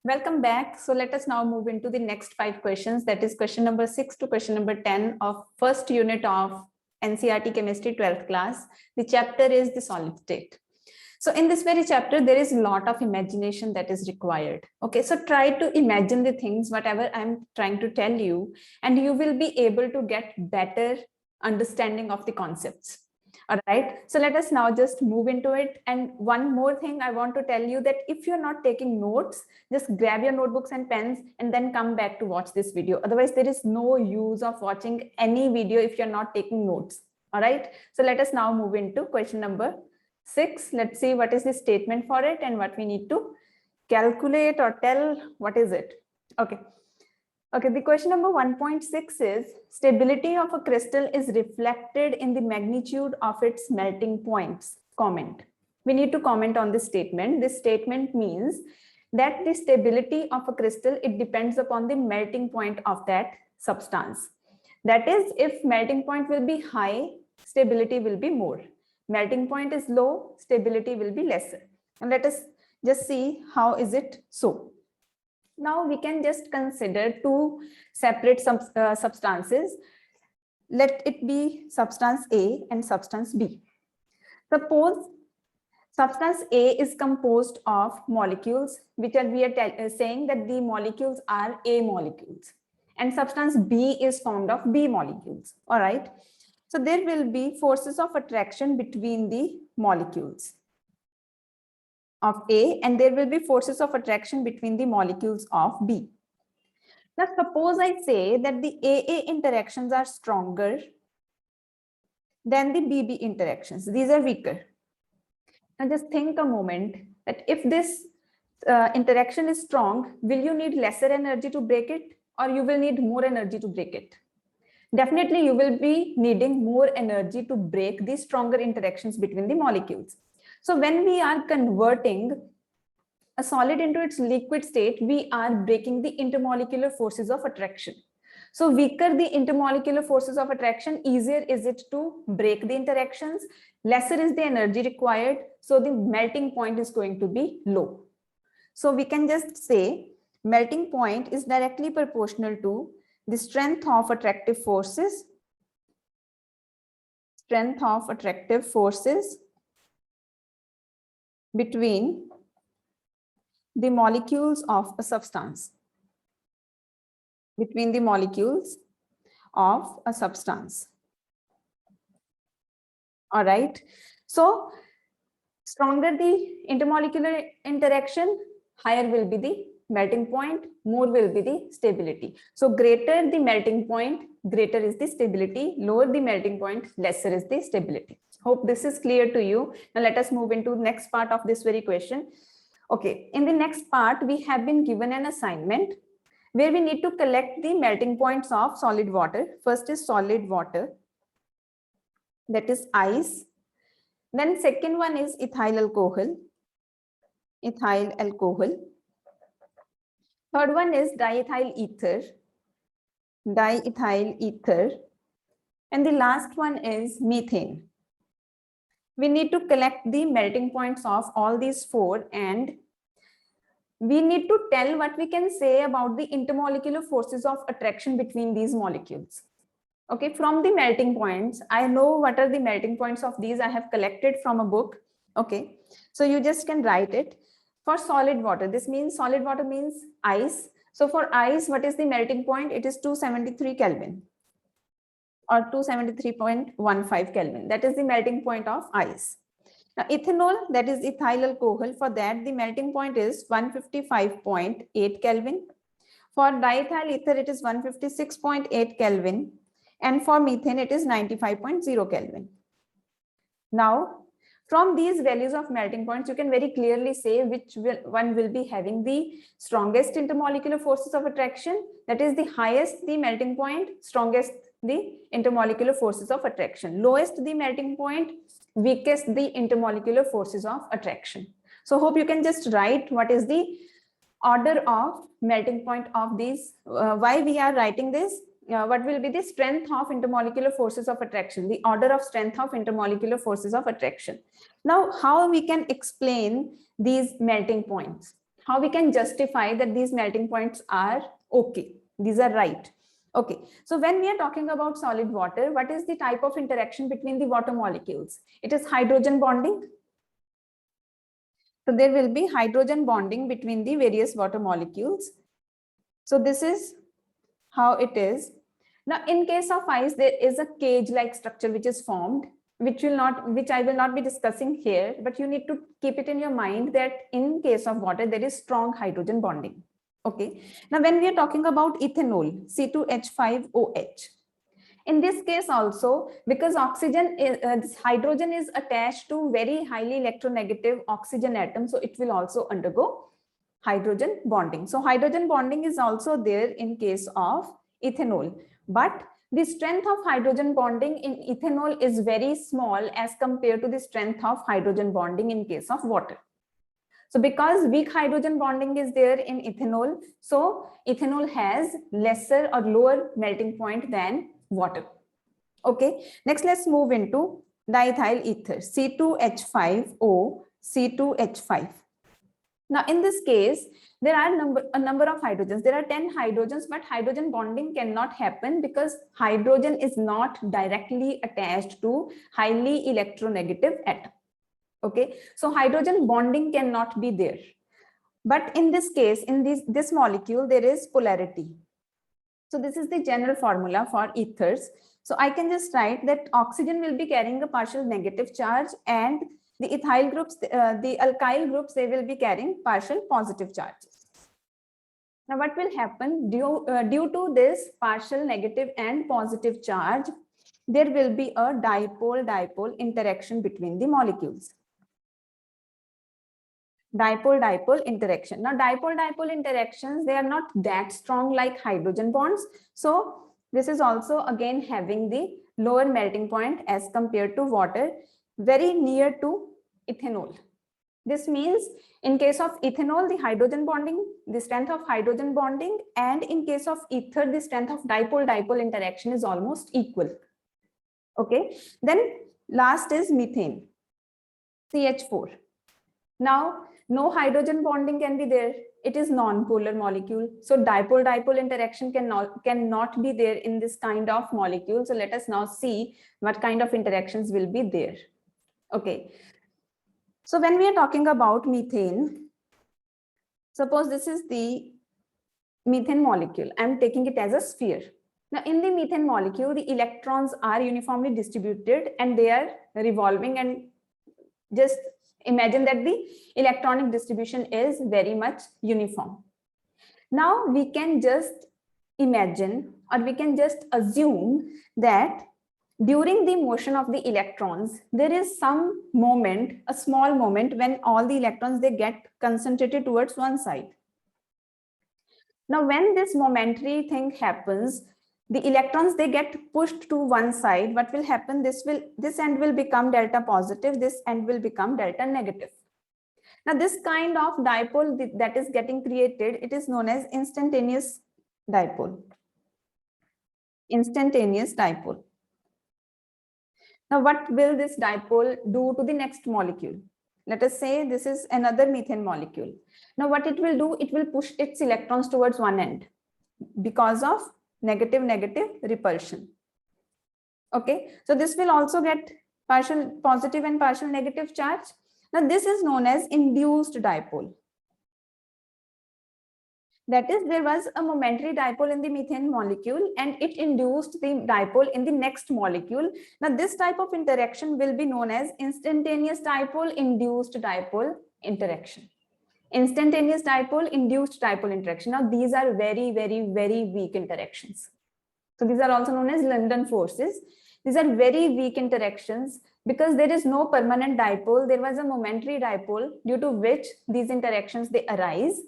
Welcome back. So let us now move into the next 5 questions. That is question number 6 to question number 10 of first unit of NCERT Chemistry 12th class. The chapter is the solid state. So in this very chapter, there is a lot of imagination that is required. Okay, so try to imagine the things, whatever I'm trying to tell you, and you will be able to get better understanding of the concepts. All right, so let us now just move into it. And one more thing I want to tell you, that if you're not taking notes, just grab your notebooks and pens and then come back to watch this video. Otherwise, there is no use of watching any video if you're not taking notes. All right, so let us now move into question number 6. Let's see what is the statement for it and what we need to calculate or tell. What is it? Okay. Okay, the question number 1.6 is stability of a crystal is reflected in the magnitude of its melting points. Comment. We need to comment on this statement. This statement means that the stability of a crystal, it depends upon the melting point of that substance. That is, if melting point will be high, stability will be more. Melting point is low, stability will be lesser. And let us just see how is it so. Now we can just consider two separate substances. Let it be substance A and substance B. Suppose substance A is composed of molecules, which are we are saying that the molecules are A molecules, and substance B is formed of B molecules. All right. So there will be forces of attraction between the molecules of A, and there will be forces of attraction between the molecules of B. Now, suppose I say that the AA interactions are stronger than the BB interactions. These are weaker. Now, just think a moment that if this interaction is strong, will you need lesser energy to break it, or you will need more energy to break it? Definitely, you will be needing more energy to break these stronger interactions between the molecules. So when we are converting a solid into its liquid state, we are breaking the intermolecular forces of attraction. So weaker the intermolecular forces of attraction, easier is it to break the interactions, lesser is the energy required, so the melting point is going to be low. So we can just say melting point is directly proportional to the strength of attractive forces between the molecules of a substance. All right. So stronger the intermolecular interaction, higher will be the melting point, more will be the stability. So greater the melting point, greater is the stability, lower the melting point, lesser is the stability. Hope this is clear to you. Now let us move into the next part of this very question. Okay, in the next part, we have been given an assignment where we need to collect the melting points of solid water. First is solid water, that is ice. Then second one is ethyl alcohol. Third one is diethyl ether. And the last one is methane. We need to collect the melting points of all these four, and we need to tell what we can say about the intermolecular forces of attraction between these molecules. Okay, from the melting points, I know what are the melting points of these. I have collected from a book. Okay, so you just can write it. For solid water, this means solid water means ice. So for ice, what is the melting point? It is 273 Kelvin or 273.15 Kelvin. That is the melting point of ice. Now, ethanol, that is ethyl alcohol, for that the melting point is 155.8 Kelvin. For diethyl ether, it is 156.8 Kelvin. And for methane, it is 95.0 Kelvin. Now, from these values of melting points, you can very clearly say which one will be having the strongest intermolecular forces of attraction. That is the highest the melting point, strongest the intermolecular forces of attraction. Lowest the melting point, weakest the intermolecular forces of attraction. So hope you can just write what is the order of melting point of these. Why we are writing this? What will be the strength of intermolecular forces of attraction, the order of strength of intermolecular forces of attraction. Now, how we can explain these melting points? how we can justify that these melting points are okay, these are right. Okay, so when we are talking about solid water, what is the type of interaction between the water molecules? It is hydrogen bonding. So there will be hydrogen bonding between the various water molecules. So this is how it is. Now, in case of ice, there is a cage-like structure which is formed, which I will not be discussing here, but you need to keep it in your mind that in case of water, there is strong hydrogen bonding. Okay. Now, when we are talking about ethanol, C2H5OH, in this case also, because oxygen is, this hydrogen is attached to very highly electronegative oxygen atom, so it will also undergo hydrogen bonding. So hydrogen bonding is also there in case of ethanol, but the strength of hydrogen bonding in ethanol is very small as compared to the strength of hydrogen bonding in case of water. So because weak hydrogen bonding is there in ethanol, so ethanol has lesser or lower melting point than water. Okay, next let's move into diethyl ether, C2H5O, C2H5. Now in this case, there are a number of hydrogens. There are 10 hydrogens, but hydrogen bonding cannot happen because hydrogen is not directly attached to highly electronegative atom. Okay, so hydrogen bonding cannot be there. But in this case, in this molecule, there is polarity. So this is the general formula for ethers. So I can just write that oxygen will be carrying a partial negative charge, and the ethyl groups, the alkyl groups, they will be carrying partial positive charges. Now what will happen due to this partial negative and positive charge, there will be a dipole-dipole interaction between the molecules. Dipole-dipole interaction. Now dipole-dipole interactions, they are not that strong like hydrogen bonds. So this is also again having the lower melting point as compared to water, very near to ethanol. This means in case of ethanol, the hydrogen bonding, the strength of hydrogen bonding, and in case of ether, the strength of dipole-dipole interaction is almost equal. Okay, then last is methane, CH4. Now, no hydrogen bonding can be there. It is non-polar molecule. So dipole-dipole interaction cannot be there in this kind of molecule. So let us now see what kind of interactions will be there. Okay. So when we are talking about methane, suppose this is the methane molecule. I'm taking it as a sphere. Now in the methane molecule, the electrons are uniformly distributed and they are revolving, and just imagine that the electronic distribution is very much uniform. Now we can just imagine, or we can just assume that during the motion of the electrons, there is some moment, a small moment, when all the electrons, they get concentrated towards one side. Now when this momentary thing happens, the electrons, they get pushed to one side. What will happen? This end will become delta positive, this end will become delta negative. Now this kind of dipole that is getting created, it is known as instantaneous dipole. Instantaneous dipole. Now what will this dipole do to the next molecule? Let us say this is another methane molecule. Now what it will do, it will push its electrons towards one end because of negative repulsion. Okay, so this will also get partial positive and partial negative charge. Now this is known as induced dipole. That is, there was a momentary dipole in the methane molecule and it induced the dipole in the next molecule. Now this type of interaction will be known as instantaneous dipole induced dipole interaction. Instantaneous dipole induced dipole interaction. Now these are very weak interactions. So these are also known as London forces. These are very weak interactions because there is no permanent dipole. There was a momentary dipole due to which these interactions, they arise,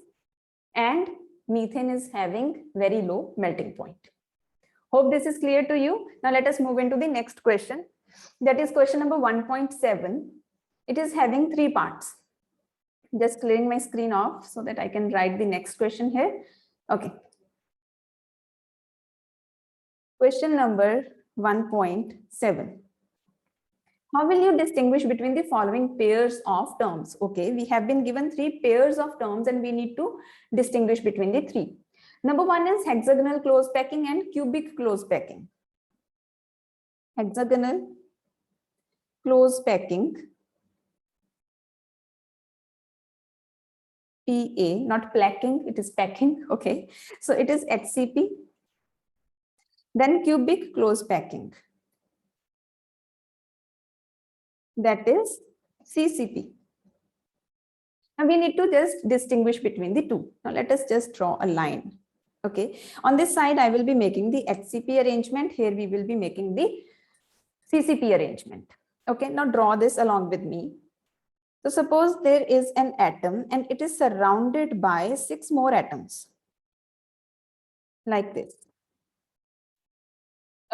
and methane is having very low melting point. Hope this is clear to you. Now let us move into the next question. That is question number 1.7. It is having 3 parts. Just clearing my screen off so that I can write the next question here. Okay. Question number 1.7. How will you distinguish between the following pairs of terms? Okay, we have been given 3 pairs of terms and we need to distinguish between the 3. Number 1 is hexagonal close packing and cubic close packing. Hexagonal close packing, PA, not placking, it is packing. Okay, so it is HCP. Then cubic close packing, that is CCP. Now we need to just distinguish between the two. Now let us just draw a line. Okay, on this side I will be making the HCP arrangement. Here we will be making the CCP arrangement. Okay, now draw this along with me. So suppose there is an atom and it is surrounded by 6 more atoms like this.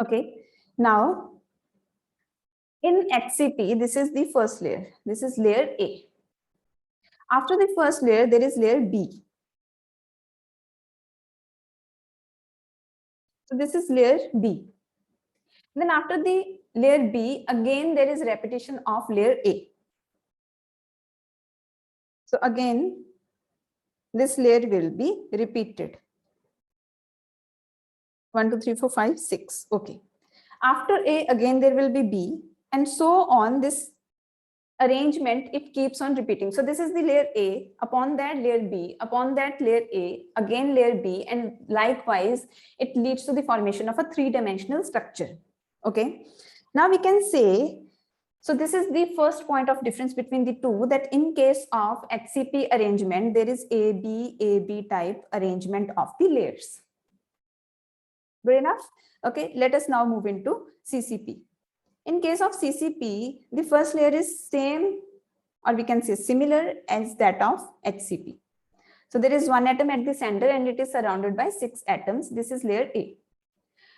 Okay, now in HCP, this is the first layer. This is layer A. After the first layer, there is layer B. So this is layer B. Then after the layer B, again there is repetition of layer A. So again, this layer will be repeated. 1, 2, 3, 4, 5, 6. Okay. After A, again there will be B, and so on. This arrangement, it keeps on repeating. So this is the layer A, upon that layer B, upon that layer A, again layer B, and likewise it leads to the formation of a 3-dimensional structure. Okay, now we can say, so this is the first point of difference between the two, that in case of HCP arrangement, there is AB type arrangement of the layers. Good enough? Okay, let us now move into CCP. In case of CCP, the first layer is same, or we can say similar as that of HCP. So there is 1 atom at the center and it is surrounded by 6 atoms. This is layer A.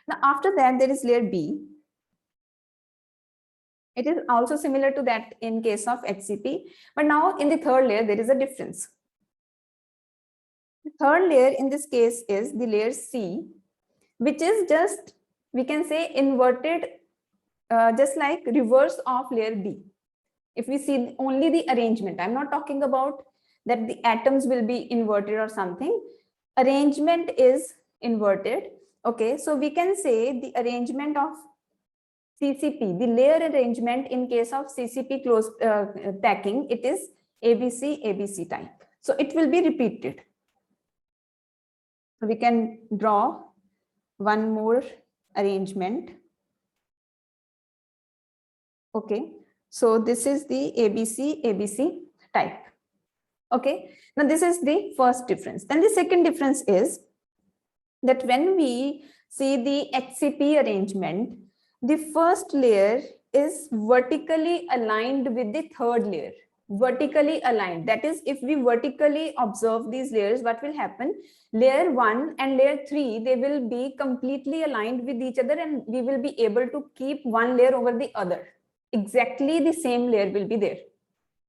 Now after that, there is layer B. It is also similar to that in case of HCP, but now in the third layer, there is a difference. The third layer in this case is the layer C, which is just, we can say, inverted, just like reverse of layer B. If we see only the arrangement, I'm not talking about that the atoms will be inverted or something. Arrangement is inverted. Okay, so we can say the arrangement of CCP, the layer arrangement in case of CCP close packing, it is ABC type. So it will be repeated. So we can draw one more arrangement. Okay, so this is the ABC type. Okay, now this is the first difference. Then the second difference is that when we see the HCP arrangement, the first layer is vertically aligned with the third layer. Vertically aligned. That is, if we vertically observe these layers, what will happen? Layer 1 and layer 3, they will be completely aligned with each other and we will be able to keep one layer over the other. Exactly the same layer will be there.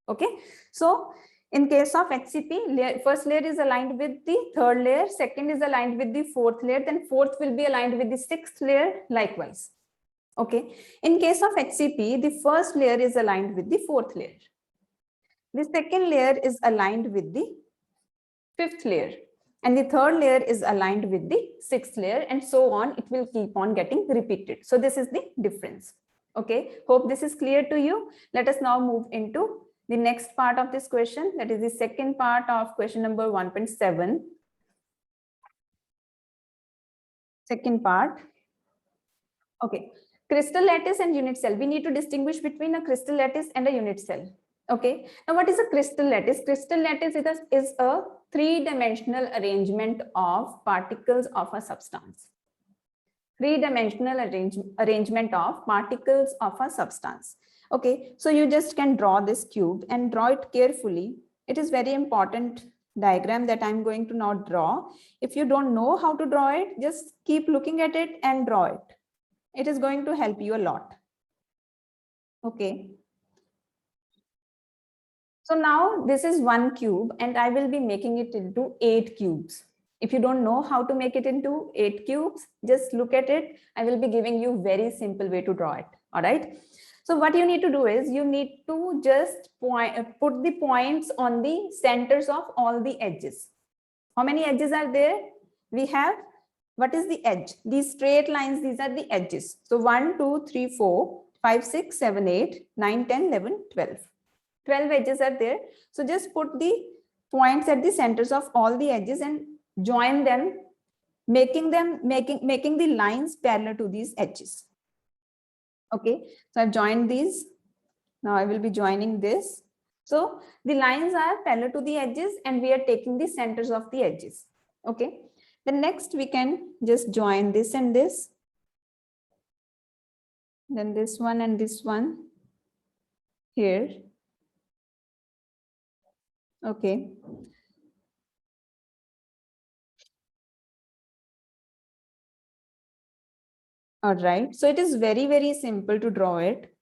Okay, so in case of HCP, first layer is aligned with the third layer, second is aligned with the fourth layer, then fourth will be aligned with the sixth layer, likewise. Okay, in case of HCP, the first layer is aligned with the fourth layer. The second layer is aligned with the fifth layer, and the third layer is aligned with the sixth layer, and so on. It will keep on getting repeated. So this is the difference. Okay, hope this is clear to you. Let us now move into the next part of this question. That is the second part of question number 1.7. Second part. Okay, crystal lattice and unit cell. We need to distinguish between a crystal lattice and a unit cell. Okay, now what is a crystal lattice? Crystal lattice is a 3-dimensional arrangement of particles of a substance. 3-dimensional arrangement of particles of a substance. Okay, so you just can draw this cube and draw it carefully. It is very important diagram that I'm going to now draw. If you don't know how to draw it, just keep looking at it and draw it. It is going to help you a lot. Okay. So now this is 1 cube and I will be making it into 8 cubes. If you don't know how to make it into 8 cubes, just look at it. I will be giving you very simple way to draw it. All right. So what you need to do is you need to just put the points on the centers of all the edges. How many edges are there? We have, what is the edge? These straight lines, these are the edges. So 1, 2, 3, 4, 5, 6, 7, 8, 9, 10, 11, 12. 12 edges are there. So just put the points at the centers of all the edges and join them, making the lines parallel to these edges. Okay, so I've joined these. Now I will be joining this. So the lines are parallel to the edges and we are taking the centers of the edges. Okay, then next we can just join this and this. Then this one and this one here. Okay. All right. So it is very, very simple to draw it.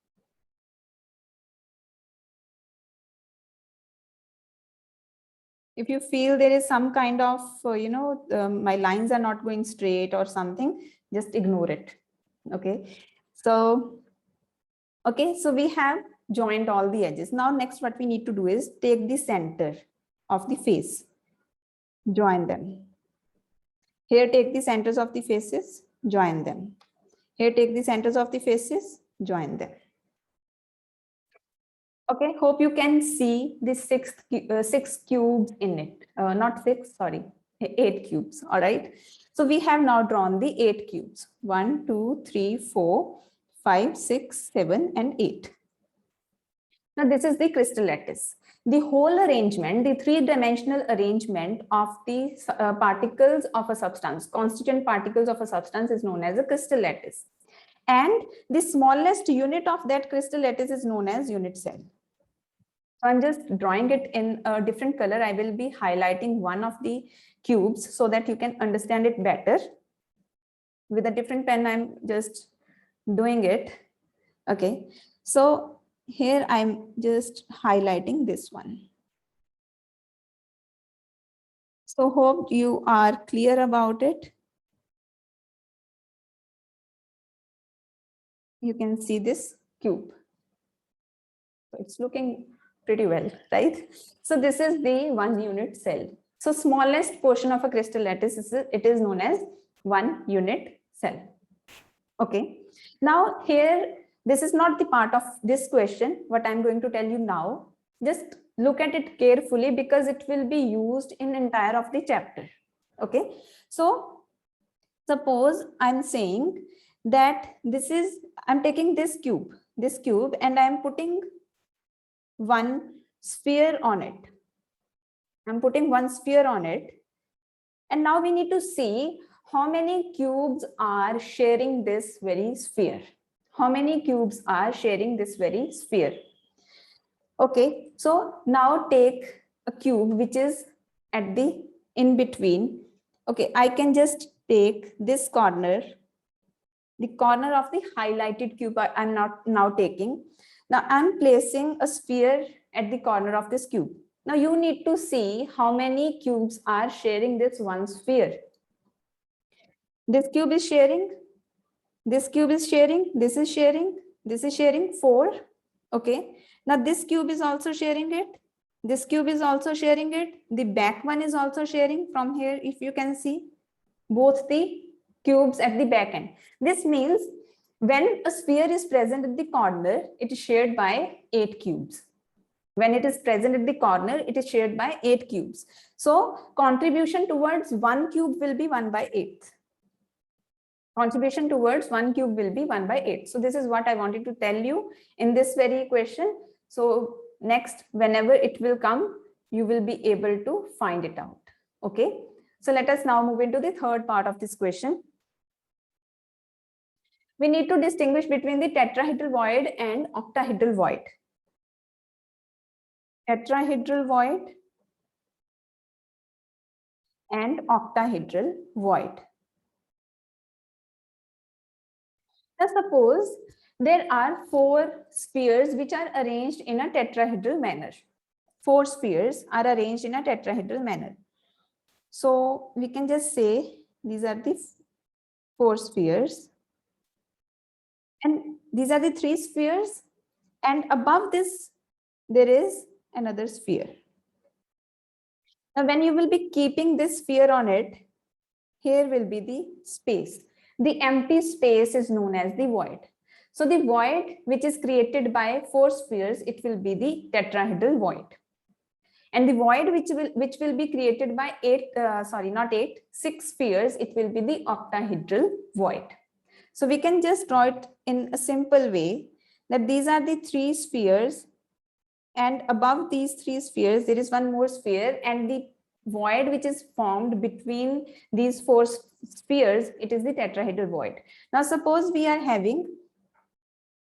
If you feel there is some kind of, my lines are not going straight or something, just ignore it. Okay. So we have joined all the edges. Now, next what we need to do is take the center of the face, join them. Here, take the centers of the faces, join them. Here, take the centers of the faces, join them. Okay, hope you can see the six cubes in it. Not six, sorry, 8 cubes. All right. So we have now drawn the 8 cubes. 1, 2, 3, 4, 5, 6, 7, and 8. Now this is the crystal lattice. The whole arrangement, the three-dimensional arrangement of the particles of a substance, constituent particles of a substance, is known as a crystal lattice. And the smallest unit of that crystal lattice is known as unit cell. So I'm just drawing it in a different color. I will be highlighting one of the cubes so that you can understand it better. With a different pen, I'm just doing it. Okay, so here I'm just highlighting this one. So hope you are clear about it. You can see this cube. So it's looking pretty well, right? So this is the 1 unit cell. So smallest portion of a crystal lattice it is known as 1 unit cell. Okay. Now here, this is not the part of this question, what I'm going to tell you now. Just look at it carefully because it will be used in entire of the chapter. Okay. So suppose I'm saying that I'm taking this cube and I'm putting one sphere on it. I'm putting one sphere on it. And now we need to see how many cubes are sharing this very sphere. How many cubes are sharing this very sphere? Okay, so now take a cube which is at the in between. Okay, I can just take this corner, the corner of the highlighted cube I'm not now taking. Now I'm placing a sphere at the corner of this cube. Now you need to see how many cubes are sharing this one sphere. This cube is sharing, this cube is sharing, this is sharing 4. Okay, now this cube is also sharing it, this cube is also sharing it, the back one is also sharing. From here, if you can see both the cubes at the back end. This means when a sphere is present at the corner, it is shared by 8 cubes. When it is present at the corner, it is shared by 8 cubes. So contribution towards 1 cube will be 1 by 8. Contribution towards 1 cube will be 1 by 8. So this is what I wanted to tell you in this very question. So next, whenever it will come, you will be able to find it out. Okay. So let us now move into the third part of this question. We need to distinguish between the tetrahedral void and octahedral void. Tetrahedral void and octahedral void. Now suppose there are 4 spheres which are arranged in a tetrahedral manner. 4 spheres are arranged in a tetrahedral manner. So we can just say these are the 4 spheres. And these are the 3 spheres. and above this there is another sphere. Now when you will be keeping this sphere on it, here will be the space. The empty space is known as the void. So the void which is created by 4 spheres, it will be the tetrahedral void. And the void which will be created by 6 spheres, it will be the octahedral void. So we can just draw it in a simple way, that these are the 3 spheres, and above these 3 spheres there is one more sphere, and the void which is formed between these 4 spheres, it is the tetrahedral void. Now suppose we are having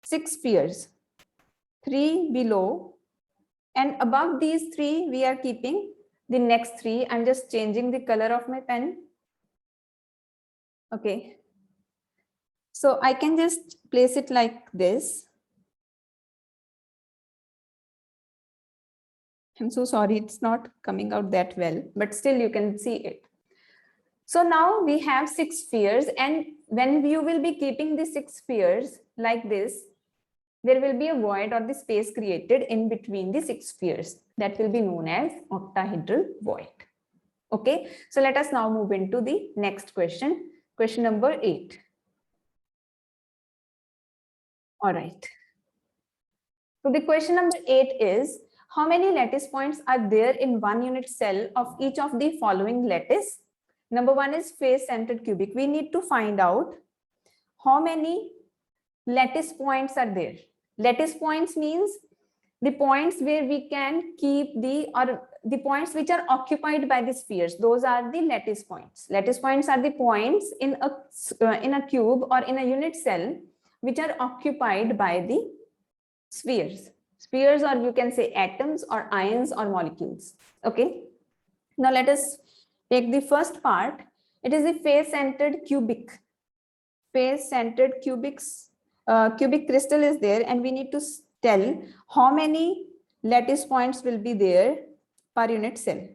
6 spheres, 3 below, and above these 3 we are keeping the next 3. I'm just changing the color of my pen. Okay, so I can just place it like this. I'm so sorry, it's not coming out that well, but still you can see it. So now we have 6 spheres, and when you will be keeping the 6 spheres like this, there will be a void or the space created in between the 6 spheres. That will be known as octahedral void. Okay, so let us now move into the next question, question number 8. All right. So the question number 8 is, how many lattice points are there in one unit cell of each of the following lattice? Number 1 is face-centered cubic. We need to find out how many lattice points are there. Lattice points means the points where we can keep the points which are occupied by the spheres. Those are the lattice points. Lattice points are the points in a cube or in a unit cell which are occupied by the spheres. Spheres, or you can say atoms or ions or molecules. Okay. Now let us take the first part. It is the face-centered cubic. Face-centered cubic crystal is there, and we need to tell how many lattice points will be there per unit cell.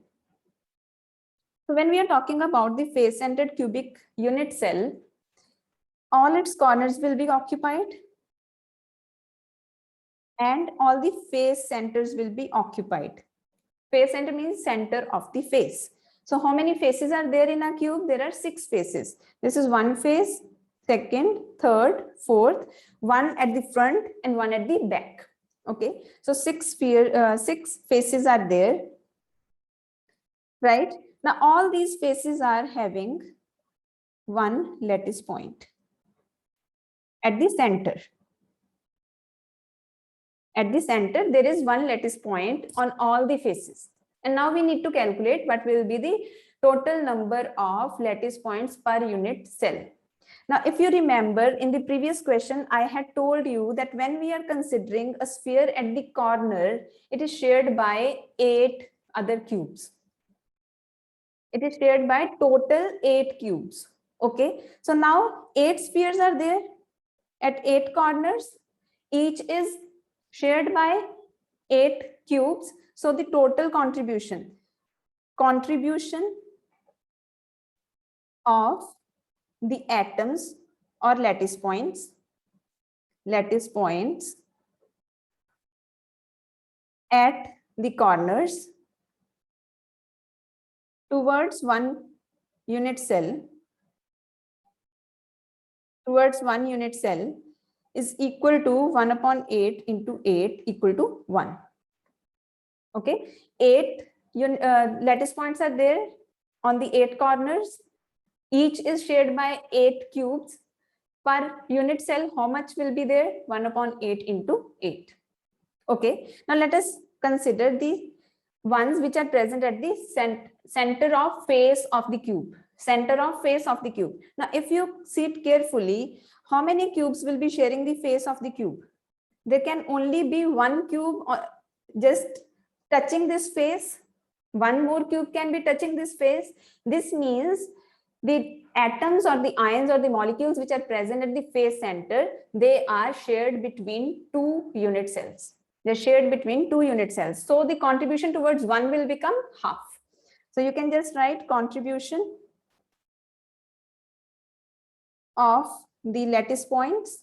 So when we are talking about the face-centered cubic unit cell, all its corners will be occupied and all the face centers will be occupied. Face center means center of the face. So how many faces are there in a cube? There are 6 faces. This is one face, second, third, fourth, one at the front and one at the back. Okay, so 6 faces are there, right? Now all these faces are having one lattice point at the center. At the center, there is one lattice point on all the faces. And now we need to calculate what will be the total number of lattice points per unit cell. Now, if you remember in the previous question, I had told you that when we are considering a sphere at the corner, it is shared by 8 other cubes. It is shared by total 8 cubes. Okay, so now 8 spheres are there at 8 corners. Each is shared by 8 cubes. So the total contribution of the atoms or lattice points at the corners towards one unit cell is equal to 1 upon 8 into 8 equal to 1. Okay, 8 lattice points are there on the 8 corners. Each is shared by 8 cubes. Per unit cell, how much will be there? 1 upon 8 into 8. Okay, now let us consider the ones which are present at the center of face of the cube. Center of face of the cube. Now, if you see it carefully, how many cubes will be sharing the face of the cube? There can only be one cube or just touching this face. One more cube can be touching this face. This means the atoms or the ions or the molecules which are present at the face center, they are shared between 2 unit cells. They're shared between 2 unit cells. So the contribution towards 1 will become half. So you can just write contribution of the lattice points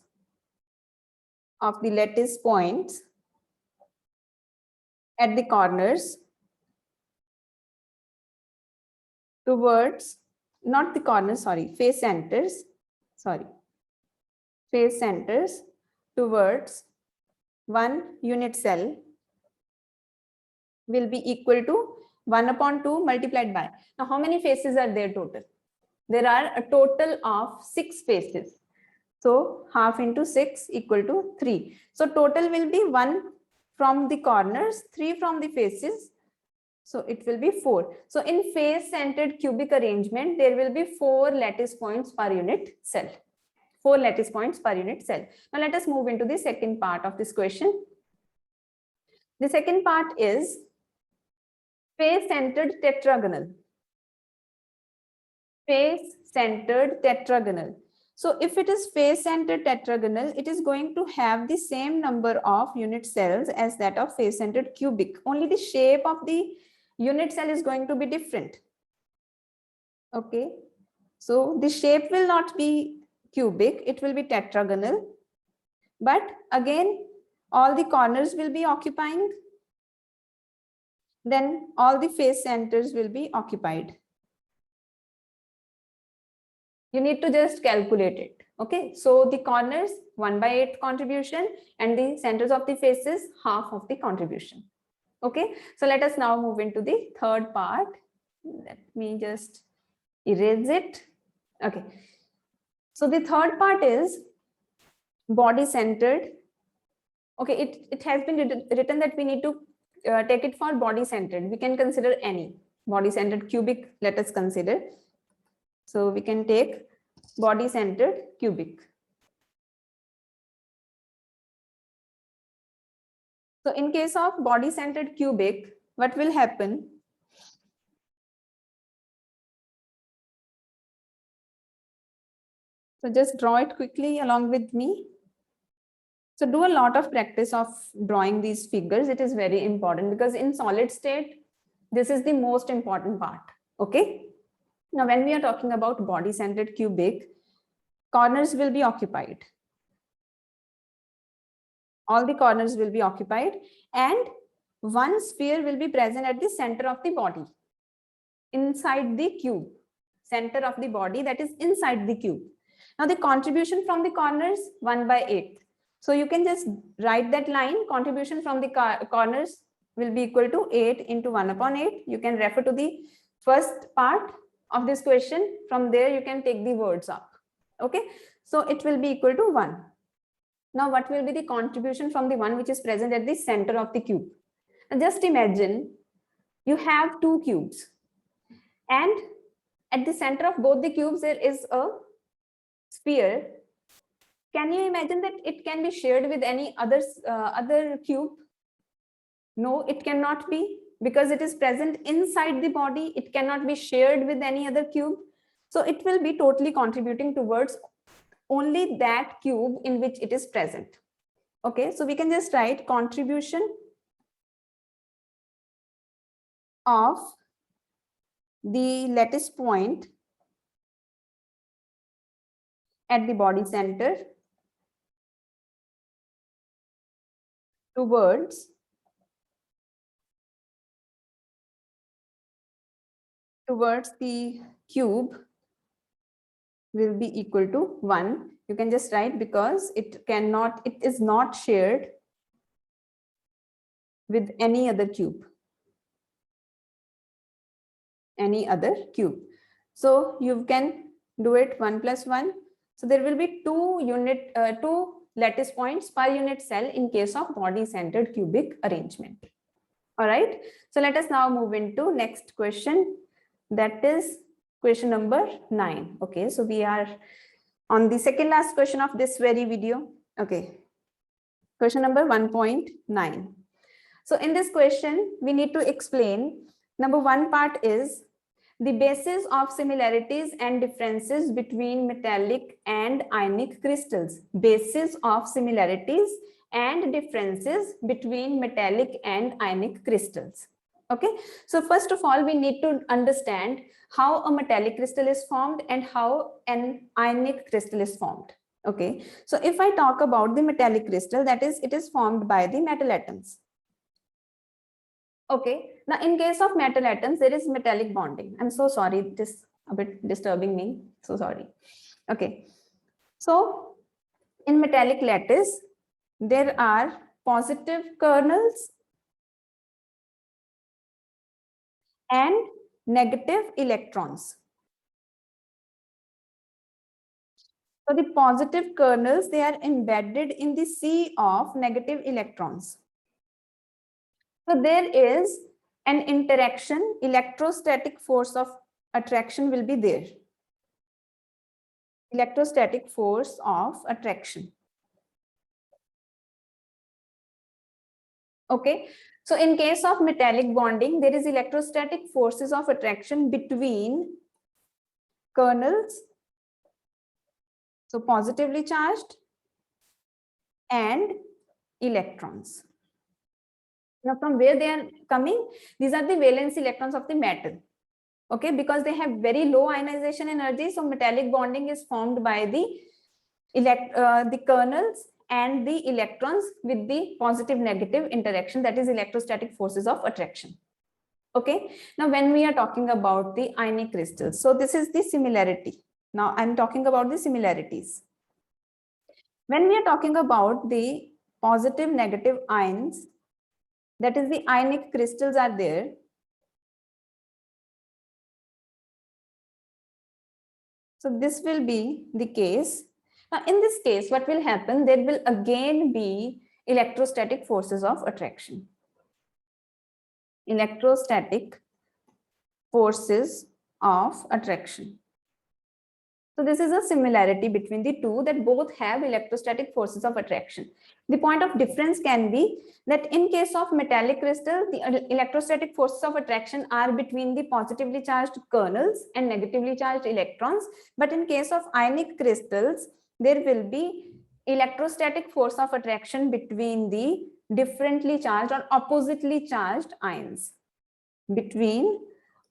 at the corners towards, not the corners, sorry, face centers, sorry, face centers towards one unit cell will be equal to 1 upon 2 multiplied by. Now, how many faces are there total? There are a total of 6 faces. So half into 6 equal to 3. So total will be 1 from the corners, 3 from the faces. So it will be 4. So in face-centered cubic arrangement, there will be 4 lattice points per unit cell. 4 lattice points per unit cell. Now let us move into the second part of this question. The second part is face-centered tetragonal. Face-centered tetragonal. So if it is face-centered tetragonal, it is going to have the same number of unit cells as that of face-centered cubic. Only the shape of the unit cell is going to be different. Okay. So the shape will not be cubic, it will be tetragonal. But again, all the corners will be occupying. Then all the face centers will be occupied. You need to just calculate it. Okay, so the corners 1/8 contribution and the centers of the faces half of the contribution. Okay, so let us now move into the third part. Let me just erase it. Okay, so the third part is body centered. Okay, it has been written that we need to take it for body centered. We can consider any body centered cubic. Let us consider. So we can take body centered cubic. So in case of body centered cubic, what will happen? So just draw it quickly along with me. So do a lot of practice of drawing these figures. It is very important because in solid state, this is the most important part. Okay. Now, when we are talking about body centered cubic, corners will be occupied. All the corners will be occupied and one sphere will be present at the center of the body, inside the cube, center of the body, that is inside the cube. Now the contribution from the corners 1/8. So you can just write that line, contribution from the corners will be equal to 8 into 1 upon 8. You can refer to the first part of this question. From there you can take the words up. Okay, so it will be equal to 1. Now what will be the contribution from the one which is present at the center of the cube? Now just imagine you have 2 cubes and at the center of both the cubes there is a sphere. Can you imagine that it can be shared with any other cube? No, it cannot be, because it is present inside the body. It cannot be shared with any other cube. So it will be totally contributing towards only that cube in which it is present. Okay, so we can just write contribution of the lattice point at the body center towards the cube will be equal to 1. You can just write because it is not shared with any other cube. So you can do it 1 plus 1. So there will be two lattice points per unit cell in case of body centered cubic arrangement. All right. So let us now move into next question. That is question number 9. Okay. So we are on the second last question of this very video. Okay. Question number 1.9. So in this question, we need to explain. Number 1 part is the basis of similarities and differences between metallic and ionic crystals. Basis of similarities and differences between metallic and ionic crystals. Okay, so first of all, we need to understand how a metallic crystal is formed and how an ionic crystal is formed. Okay, so if I talk about the metallic crystal, that is, it is formed by the metal atoms. Okay. Now, in case of metal atoms, there is metallic bonding. I'm so sorry. This a bit disturbing me. So sorry. Okay. So, in metallic lattice, there are positive kernels and negative electrons. So the positive kernels, they are embedded in the sea of negative electrons. So there is an interaction, electrostatic force of attraction will be there. Electrostatic force of attraction. Okay. So in case of metallic bonding, there is electrostatic forces of attraction between kernels, so positively charged, and electrons. Now from where they are coming? These are the valence electrons of the metal. Okay, because they have very low ionization energy, so metallic bonding is formed by the kernels and the electrons with the positive negative interaction, that is electrostatic forces of attraction. Okay, now when we are talking about the ionic crystals, so this is the similarity. Now I'm talking about the similarities. When we are talking about the positive negative ions, that is the ionic crystals are there. So this will be the case. Now in this case, what will happen? There will again be electrostatic forces of attraction. Electrostatic forces of attraction. So this is a similarity between the two, that both have electrostatic forces of attraction. The point of difference can be that in case of metallic crystal, the electrostatic forces of attraction are between the positively charged kernels and negatively charged electrons. But in case of ionic crystals, there will be electrostatic force of attraction between the differently charged or oppositely charged ions. Between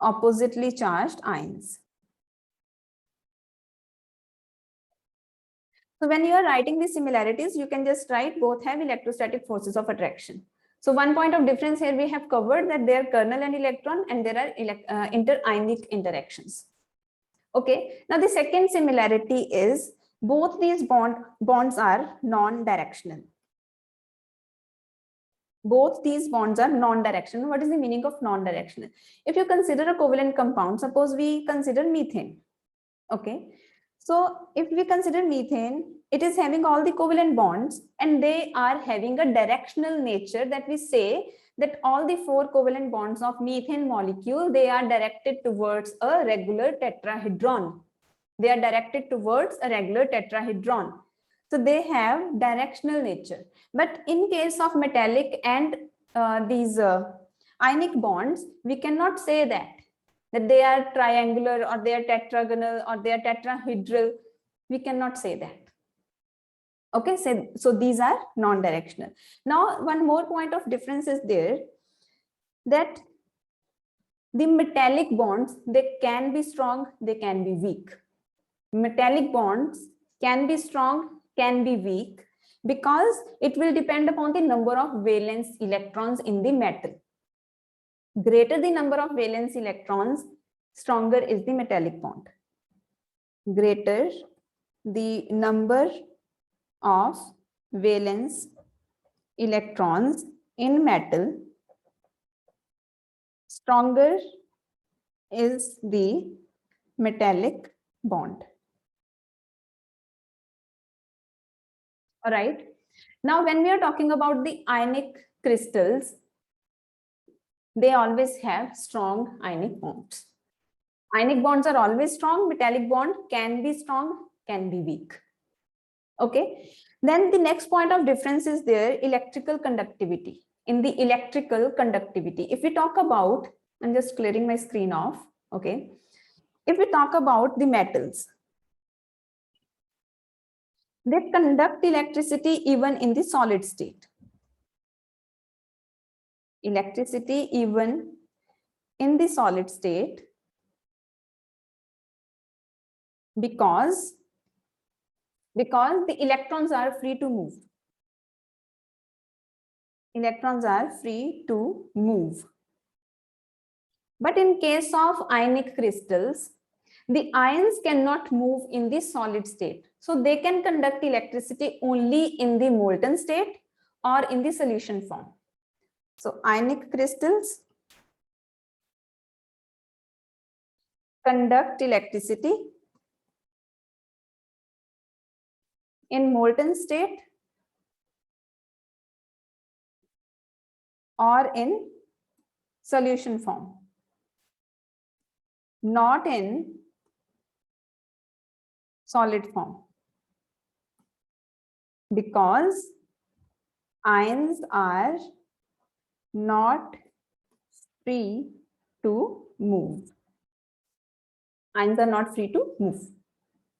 oppositely charged ions. So when you are writing the similarities, you can just write both have electrostatic forces of attraction. So one point of difference here we have covered, that there are kernel and electron and there are inter-ionic interactions. Okay, now the second similarity is both these bonds are non-directional. Both these bonds are non-directional. What is the meaning of non-directional? If you consider a covalent compound, suppose we consider methane. Okay, so if we consider methane, it is having all the covalent bonds and they are having a directional nature, that we say that all the 4 covalent bonds of methane molecule, they are directed towards a regular tetrahedron. They are directed towards a regular tetrahedron. So they have directional nature. But in case of metallic and these ionic bonds, we cannot say that they are triangular or they are tetragonal or they are tetrahedral. We cannot say that. Okay, so these are non-directional. Now, one more point of difference is there, that the metallic bonds, they can be strong, they can be weak. Metallic bonds can be strong, can be weak, because it will depend upon the number of valence electrons in the metal. Greater the number of valence electrons, stronger is the metallic bond. Greater the number of valence electrons in metal, stronger is the metallic bond. All right. Now, when we are talking about the ionic crystals, they always have strong ionic bonds. Ionic bonds are always strong. Metallic bond can be strong, can be weak. Okay. Then the next point of difference is there, electrical conductivity. In the electrical conductivity, if we talk about, I'm just clearing my screen off. Okay. If we talk about the metals, they conduct electricity even in the solid state. Electricity even in the solid state, because the electrons are free to move. Electrons are free to move. But in case of ionic crystals, the ions cannot move in the solid state. So they can conduct electricity only in the molten state or in the solution form. So ionic crystals conduct electricity in molten state or in solution form, not in solid form, because ions are not free to move. Ions are not free to move.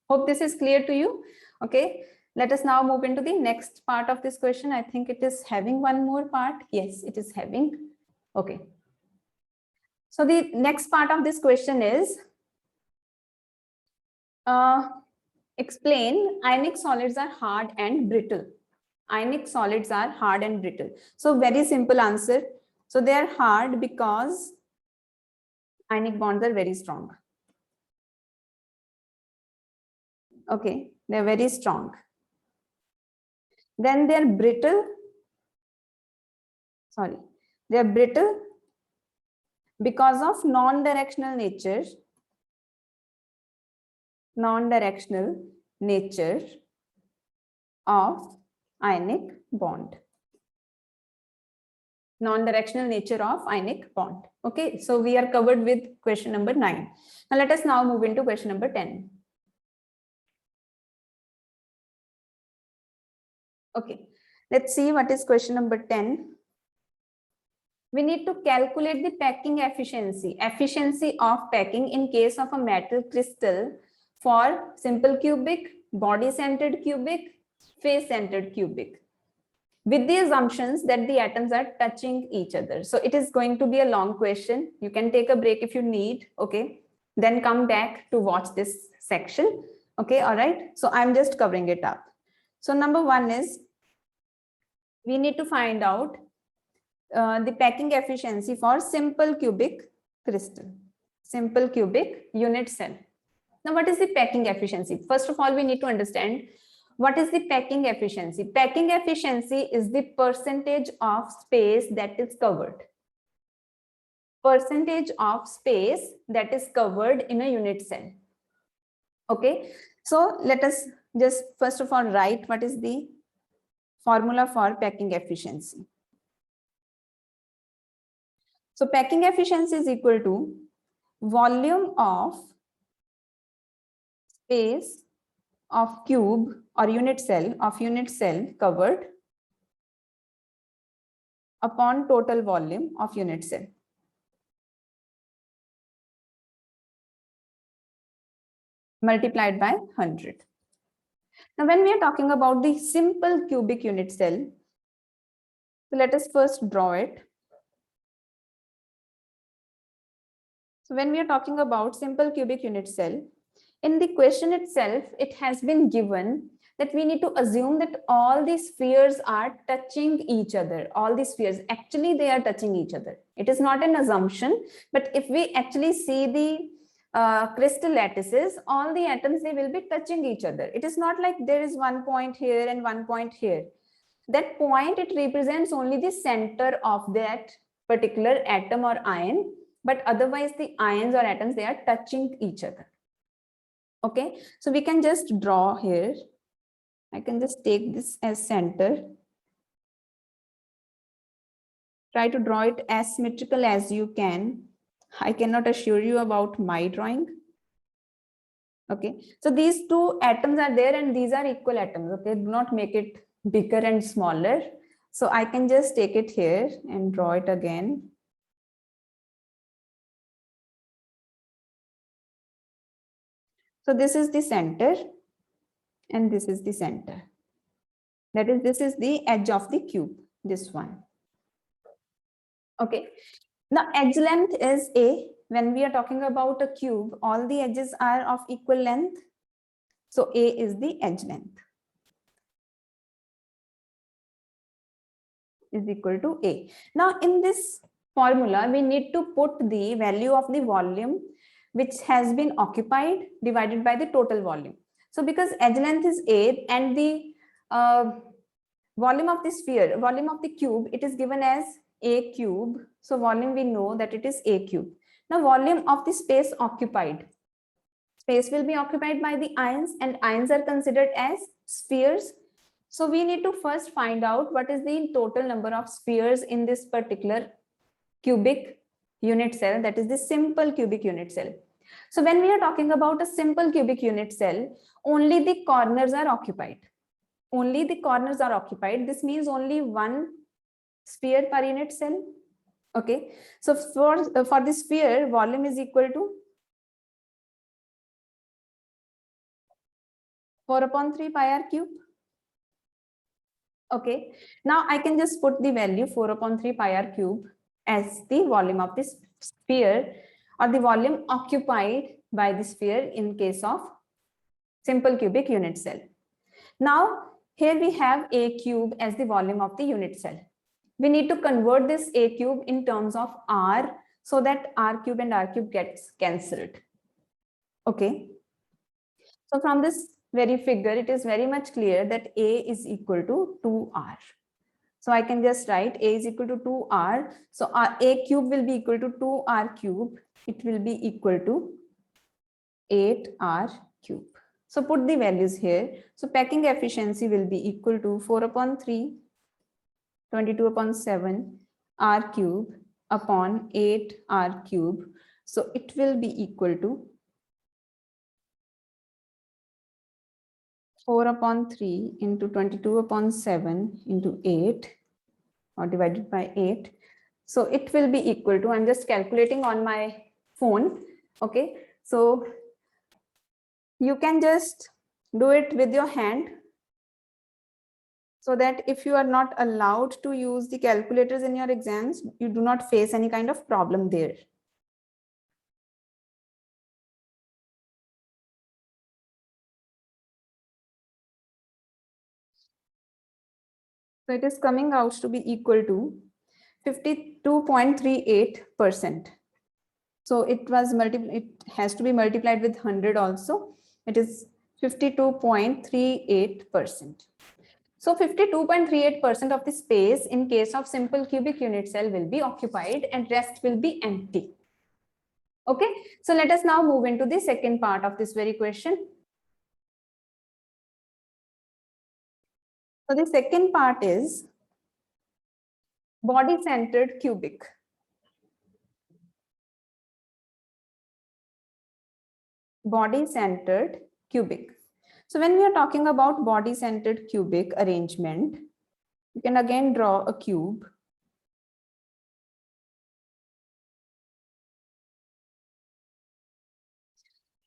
Hope this is clear to you. Okay, let us now move into the next part of this question. I think it is having one more part. Yes, it is having. Okay. So the next part of this question is explain ionic solids are hard and brittle. Ionic solids are hard and brittle. So very simple answer. So they are hard because ionic bonds are very strong. Okay, they're very strong. Then they're brittle. Sorry, they're brittle because of non-directional nature. Non-directional nature of ionic bond. Non-directional nature of ionic bond. Okay, so we are covered with question number 9. Now let us now move into question number 10. Okay, let's see what is question number 10. We need to calculate the packing efficiency of packing in case of a metal crystal for simple cubic, body-centered cubic, face-centered cubic, with the assumptions that the atoms are touching each other. So it is going to be a long question. You can take a break if you need, okay? Then come back to watch this section, okay? All right, so I'm just covering it up. So number 1 is, we need to find out the packing efficiency for simple cubic crystal, simple cubic unit cell. Now, what is the packing efficiency? First of all, we need to understand what is the packing efficiency. Packing efficiency is the percentage of space that is covered. Percentage of space that is covered in a unit cell. Okay, so let us just first of all write what is the formula for packing efficiency. So packing efficiency is equal to volume of space of cube or unit cell covered upon total volume of unit cell. Multiplied by 100. Now, when we are talking about the simple cubic unit cell, so let us first draw it. So when we are talking about simple cubic unit cell, in the question itself, it has been given that we need to assume that all these spheres are touching each other. All these spheres, actually they are touching each other. It is not an assumption, but if we actually see the crystal lattices, all the atoms, they will be touching each other. It is not like there is one point here and one point here. That point, it represents only the center of that particular atom or ion, but otherwise the ions or atoms, they are touching each other. Okay, so we can just draw here. I can just take this as center. Try to draw it as symmetrical as you can. I cannot assure you about my drawing. Okay, so these two atoms are there and these are equal atoms. Okay, do not make it bigger and smaller. So I can just take it here and draw it again. So this is the center and this is the center. That is, this is the edge of the cube, this one. Okay, now edge length is A. When we are talking about a cube, all the edges are of equal length. So A is the edge length. Is equal to A. Now in this formula, we need to put the value of the volume which has been occupied divided by the total volume. So because edge length is 8 and the volume of the sphere, volume of the cube, it is given as a cube. So volume, we know that it is a cube. Now volume of the space occupied. Space will be occupied by the ions, and ions are considered as spheres. So we need to first find out what is the total number of spheres in this particular cubic unit cell, that is the simple cubic unit cell. So when we are talking about a simple cubic unit cell, only the corners are occupied. Only the corners are occupied. This means only one sphere per unit cell. Okay. So for the sphere, volume is equal to 4/3 pi r cube. Okay. Now I can just put the value 4/3 pi r cube as the volume of this sphere, or the volume occupied by the sphere in case of simple cubic unit cell. Now here we have a cube as the volume of the unit cell. We need to convert this a cube in terms of r, so that r cube and r cube gets cancelled. Okay. So from this very figure, it is very much clear that a is equal to 2r. So I can just write a is equal to 2r. So a cube will be equal to 2r cube. It will be equal to 8r cube. So put the values here. So packing efficiency will be equal to 4/3, 22/7 r cube upon 8r cube. So it will be equal to 4/3 into 22/7 into 8, or divided by 8. So it will be equal to, I'm just calculating on my phone. Okay. So you can just do it with your hand, so that if you are not allowed to use the calculators in your exams, you do not face any kind of problem there. So it is coming out to be equal to 52.38%. So it has to be multiplied with 100 also. It is 52.38%. So 52.38% of the space in case of simple cubic unit cell will be occupied, and rest will be empty. Okay, so let us now move into the second part of this very question. So the second part is body-centered cubic. Body-centered cubic. So when we are talking about body-centered cubic arrangement, you can again draw a cube.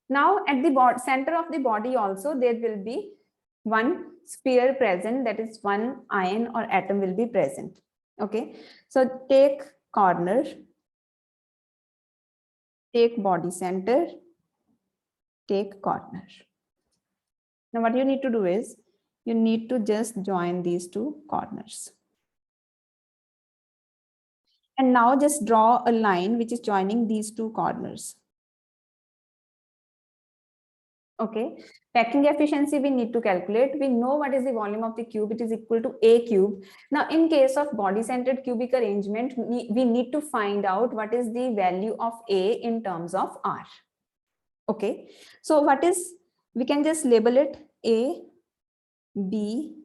Now at the center of the body also, there will be one sphere present, that is one ion or atom will be present. Okay, so take corner, take body center, take corner. Now what you need to do is, you need to just join these two corners. And now just draw a line which is joining these two corners. Okay, packing efficiency we need to calculate. We know what is the volume of the cube. It is equal to a cube. Now in case of body-centered cubic arrangement, we need to find out what is the value of a in terms of r. Okay, so what is, we can just label it a, b,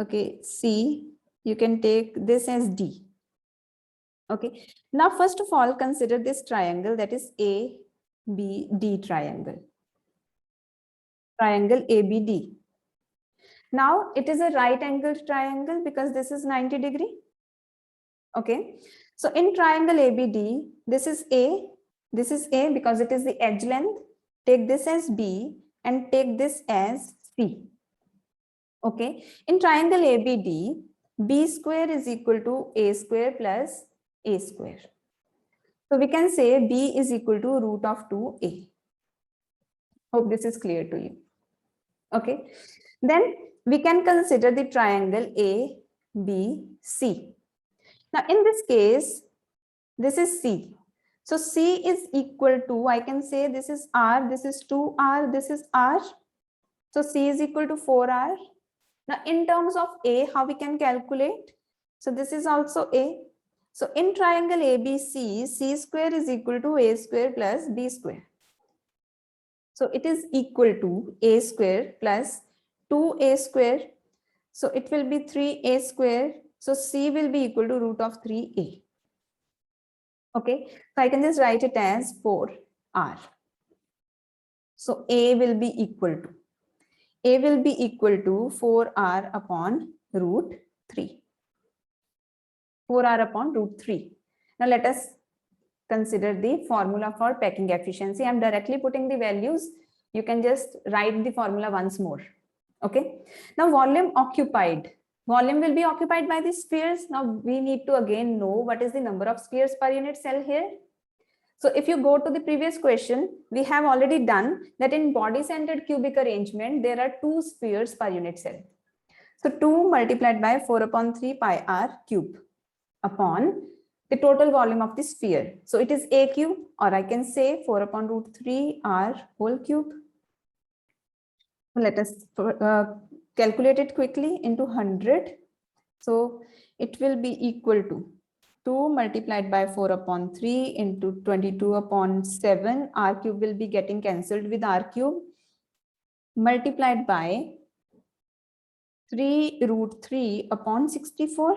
okay, c. You can take this as d. Okay, now first of all consider this triangle, that is a, b, d triangle. Triangle ABD. Now it is a right angled triangle because this is 90 degree. Okay, so in triangle ABD, this is A because it is the edge length. Take this as B and take this as C. Okay, in triangle ABD, B square is equal to A square plus A square. So we can say B is equal to root of 2A. Hope this is clear to you. Okay, then we can consider the triangle ABC. Now in this case, This is C. So C is equal to, I can say this is R, this is 2R, this is R. So C is equal to 4R. Now in terms of A, how we can calculate? So this is also A. So in triangle ABC, C square is equal to A square plus B square. So it is equal to A square plus 2A square. So it will be 3A square. So C will be equal to root of 3A. Okay, so I can just write it as 4R. So A will be equal to 4R upon root 3. 4R upon root 3. Now let us consider the formula for packing efficiency. I'm directly putting the values. You can just write the formula once more. Okay. Now volume occupied. Volume will be occupied by the spheres. Now we need to again know what is the number of spheres per unit cell here. So if you go to the previous question, we have already done that in body-centered cubic arrangement, there are 2 spheres per unit cell. So 2 multiplied by 4 upon 3 pi r cube upon the total volume of the sphere. So it is a cube, or I can say 4 upon root 3 r whole cube. Let us calculate it quickly into 100. So it will be equal to 2 multiplied by 4 upon 3 into 22 upon 7. R cube will be getting cancelled with R cube, multiplied by 3 root 3 upon 64.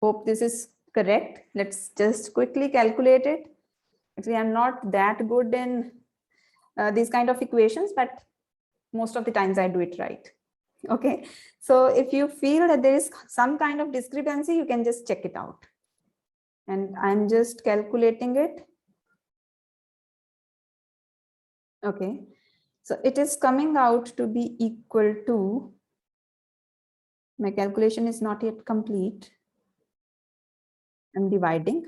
Hope this is correct. Let's just quickly calculate it. Actually, I'm not that good in these kind of equations, but most of the times I do it right. Okay, so if you feel that there is some kind of discrepancy, you can just check it out. And I'm just calculating it. Okay, so it is coming out to be equal to, my calculation is not yet complete. I'm dividing.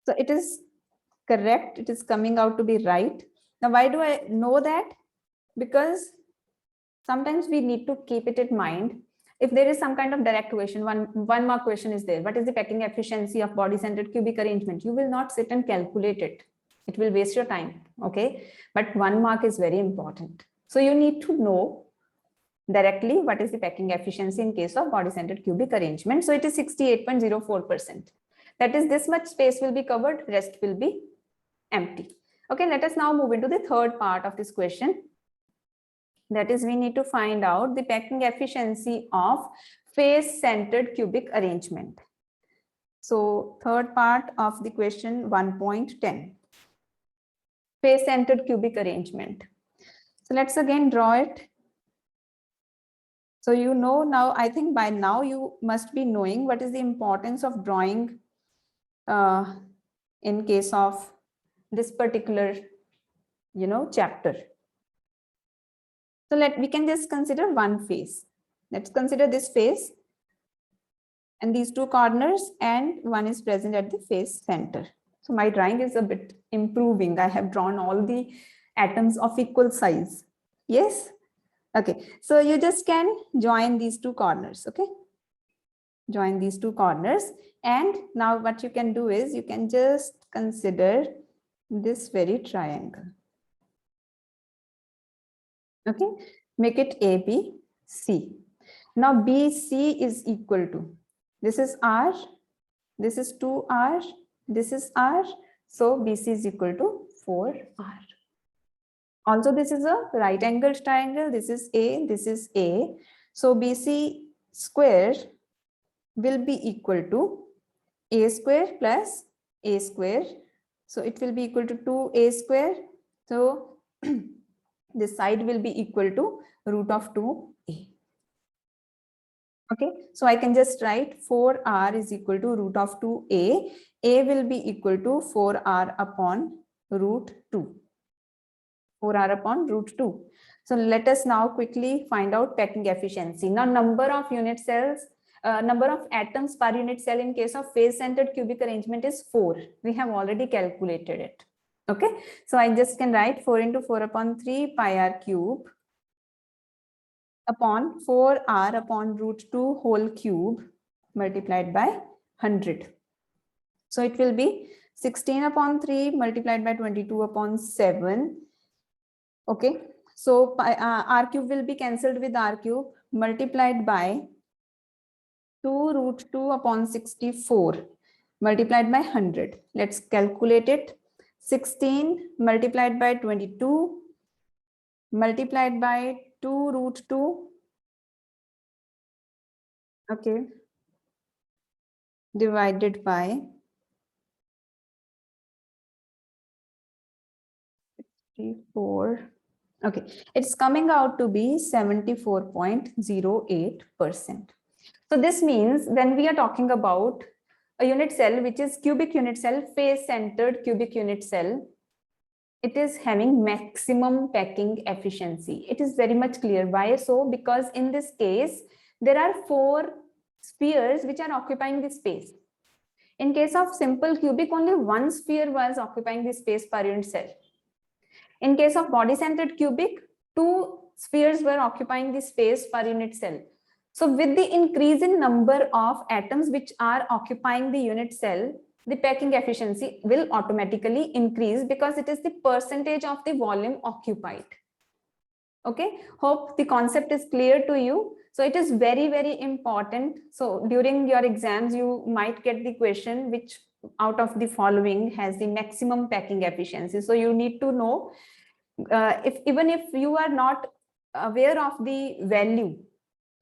So it is correct. It is coming out to be right. Now, why do I know that? Because sometimes we need to keep it in mind. If there is some kind of direct question, one mark question is there. What is the packing efficiency of body-centered cubic arrangement? You will not sit and calculate it. It will waste your time. Okay. But 1 mark is very important. So you need to know directly what is the packing efficiency in case of body-centered cubic arrangement. So it is 68.04%. That is, this much space will be covered, rest will be empty. Okay, let us now move into the third part of this question. That is, we need to find out the packing efficiency of face-centered cubic arrangement. So third part of the question 1.10. Face-centered cubic arrangement. So let's again draw it. So you know now, I think by now you must be knowing what is the importance of drawing in case of this particular, chapter. So we can just consider one face. Let's consider this face and these 2 corners, and one is present at the face center. So my drawing is a bit improving. I have drawn all the atoms of equal size. Yes. Okay. So you just can join these 2 corners. Okay. Join these 2 corners. And now what you can do is you can just consider this very triangle. Okay, make it ABC. Now BC is equal to, this is R, this is 2R, this is R. So BC is equal to 4R. Also, this is a right angled triangle. This is A, this is A. So BC square will be equal to A square plus A square. So it will be equal to 2A square. So this side will be equal to root of 2A. Okay, so I can just write 4R is equal to root of 2A. A will be equal to 4R upon root 2. 4R upon root 2. So let us now quickly find out packing efficiency. Now, number of unit cells, number of atoms per unit cell in case of face-centered cubic arrangement is 4. We have already calculated it. Okay, so I just can write 4 into 4 upon 3 pi r cube upon 4R upon root 2 whole cube multiplied by 100. So it will be 16 upon 3 multiplied by 22 upon 7. Okay. So r cube will be cancelled with r cube, multiplied by 2 root 2 upon 64 multiplied by 100. Let's calculate it. 16 multiplied by 22 multiplied by 2 root 2. Okay. Divided by 64. Okay, it's coming out to be 74.08%. So this means when we are talking about a unit cell, which is cubic unit cell, face-centered cubic unit cell, it is having maximum packing efficiency. It is very much clear. Why so? Because in this case, there are 4 spheres which are occupying the space. In case of simple cubic, only 1 sphere was occupying the space per unit cell. In case of body-centered cubic, 2 spheres were occupying the space per unit cell. So with the increase in number of atoms which are occupying the unit cell, the packing efficiency will automatically increase because it is the percentage of the volume occupied. Okay, hope the concept is clear to you. So it is very, very important. So during your exams, you might get the question which out of the following has the maximum packing efficiency. So you need to know, even if you are not aware of the value,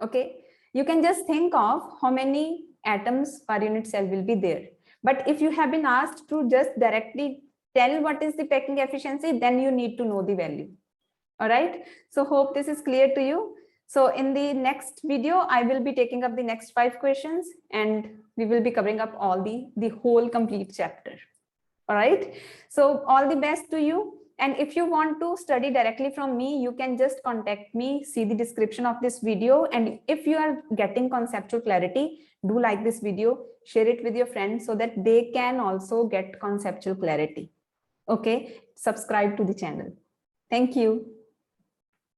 okay, you can just think of how many atoms per unit cell will be there. But if you have been asked to just directly tell what is the packing efficiency, then you need to know the value. All right. So hope this is clear to you. So in the next video, I will be taking up the next 5 questions and we will be covering up all the whole complete chapter. All right. So all the best to you. And if you want to study directly from me, you can just contact me, see the description of this video. And if you are getting conceptual clarity, do like this video, share it with your friends so that they can also get conceptual clarity. Okay. Subscribe to the channel. Thank you.